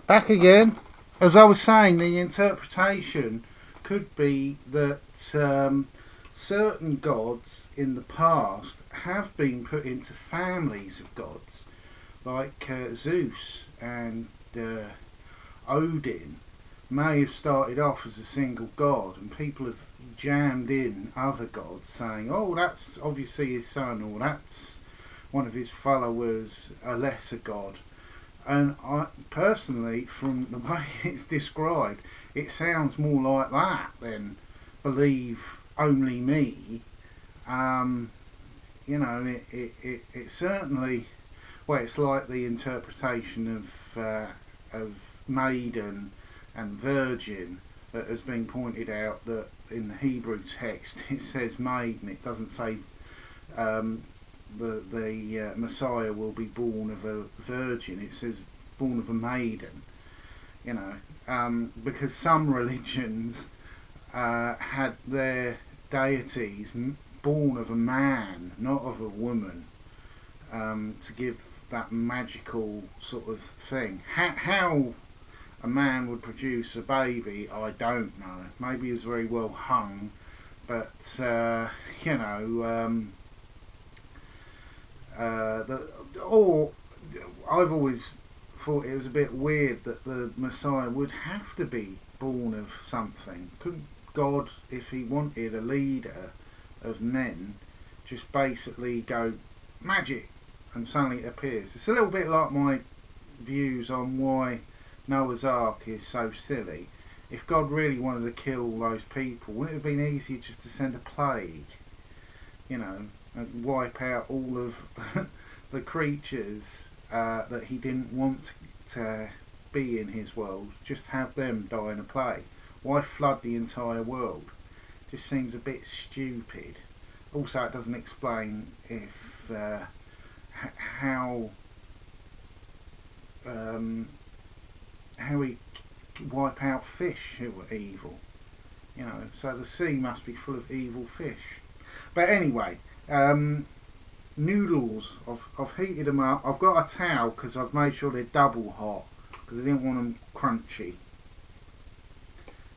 Back again. As I was saying, the interpretation could be that certain gods in the past have been put into families of gods, like Zeus and Odin may have started off as a single god, and people have jammed in other gods saying, oh, that's obviously his son, or that's one of his followers, a lesser god. And I personally, from the way it's described, it sounds more like that than believe only me. You know, it certainly, well, it's like the interpretation of maiden and virgin that has been pointed out, that in the Hebrew text it says maiden, it doesn't say the Messiah will be born of a virgin, it says born of a maiden. You know, because some religions had their deities born of a man, not of a woman, to give that magical sort of thing. How a man would produce a baby, I don't know. Maybe he was very well hung, but you know, or I've always thought it was a bit weird that the Messiah would have to be born of something. Couldn't God, if he wanted a leader of men, just basically go magic and suddenly it appears? It's a little bit like my views on why Noah's Ark is so silly. If God really wanted to kill those people, wouldn't it have been easier just to send a plague, you know, and wipe out all of the creatures that he didn't want to be in his world? Just have them die in a plague. Why flood the entire world? Just seems a bit stupid. Also, it doesn't explain if how he wipe out fish who were evil. You know, so the sea must be full of evil fish. But anyway, noodles, I've heated them up. I've got a towel because I've made sure they're double hot because I didn't want them crunchy.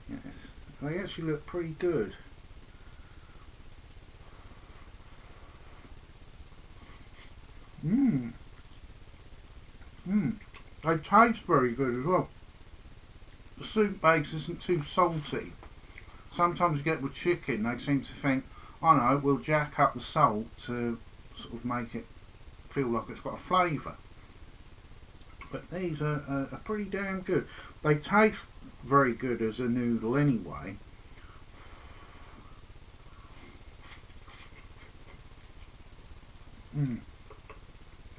Yes, they actually look pretty good. They taste very good as well. The soup base isn't too salty. Sometimes you get with chicken, they seem to think, I know, we'll jack up the salt to sort of make it feel like it's got a flavour. But these are pretty damn good. They taste very good as a noodle anyway.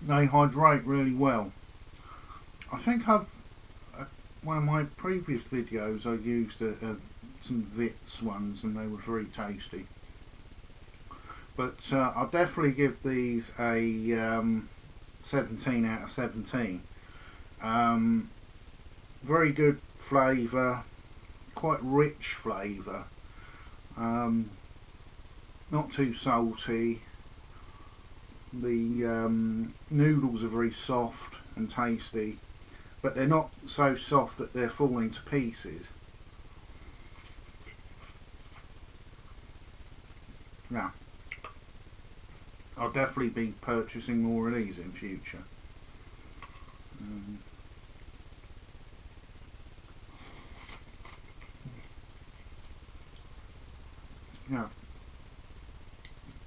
They hydrate really well. I think one of my previous videos I used some Vits ones and they were very tasty. But I'll definitely give these a 17 out of 17. Very good flavour, quite rich flavour, not too salty. The noodles are very soft and tasty, but they're not so soft that they're falling to pieces. Yeah, I'll definitely be purchasing more of these in future. Yeah,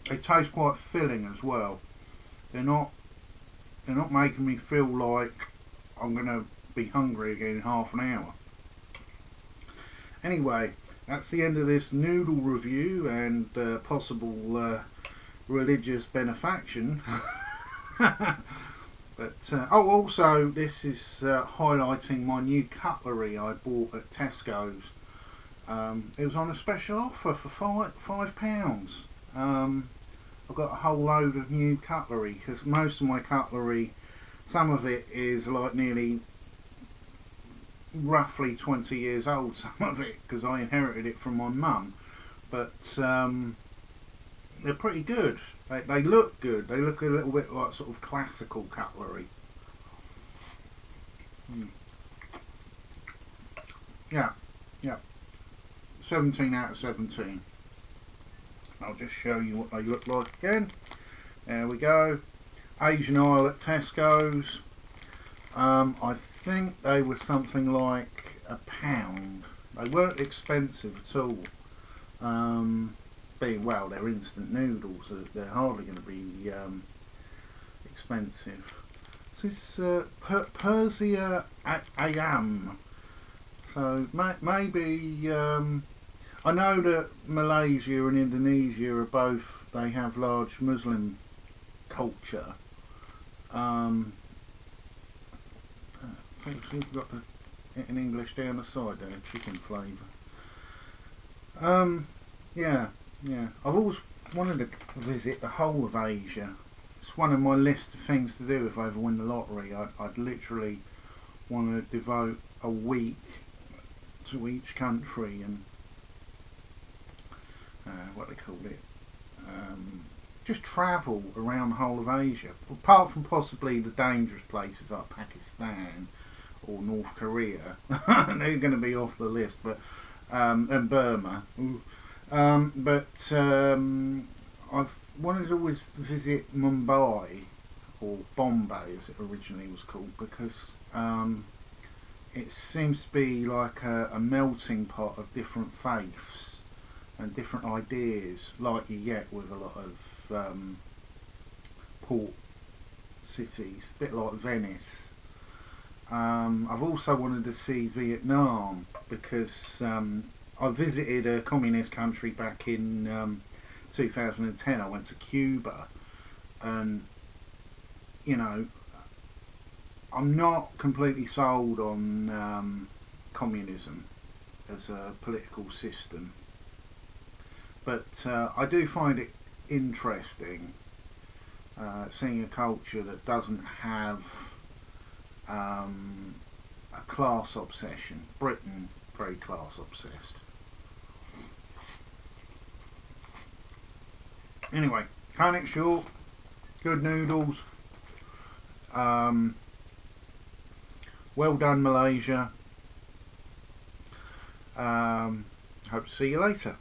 they taste quite filling as well. They're not making me feel like I'm gonna be hungry again in half an hour. Anyway, that's the end of this noodle review and possible religious benefaction. But oh, also this is highlighting my new cutlery I bought at Tesco's. It was on a special offer for £5. I've got a whole load of new cutlery because most of my cutlery, some of it is like nearly roughly 20 years old, some of it, because I inherited it from my mum. But they're pretty good. They look good. They look a little bit like sort of classical cutlery. Yeah, yeah. 17 out of 17. I'll just show you what they look like again. There we go. Asian aisle at Tesco's. I think they were something like £1. They weren't expensive at all. Being, well, they're instant noodles, so they're hardly going to be expensive. This is Persia Ayam. So maybe I know that Malaysia and Indonesia are both, they have large Muslim culture. I think we've got it in English down the side there, chicken flavour. Yeah, yeah. I've always wanted to visit the whole of Asia. It's one of my list of things to do if I ever win the lottery. I'd literally want to devote a week to each country and what they call it, just travel around the whole of Asia, apart from possibly the dangerous places like Pakistan or North Korea. They're going to be off the list, but and Burma. I've wanted to always visit Mumbai, or Bombay as it originally was called, because it seems to be like a melting pot of different faiths and different ideas, like you get with a lot of port cities, a bit like Venice. I've also wanted to see Vietnam because I visited a communist country back in 2010. I went to Cuba, and you know, I'm not completely sold on communism as a political system, but I do find it interesting seeing a culture that doesn't have a class obsession. Britain, very class obsessed. Anyway, cutting it short, good noodles. Well done, Malaysia. Hope to see you later.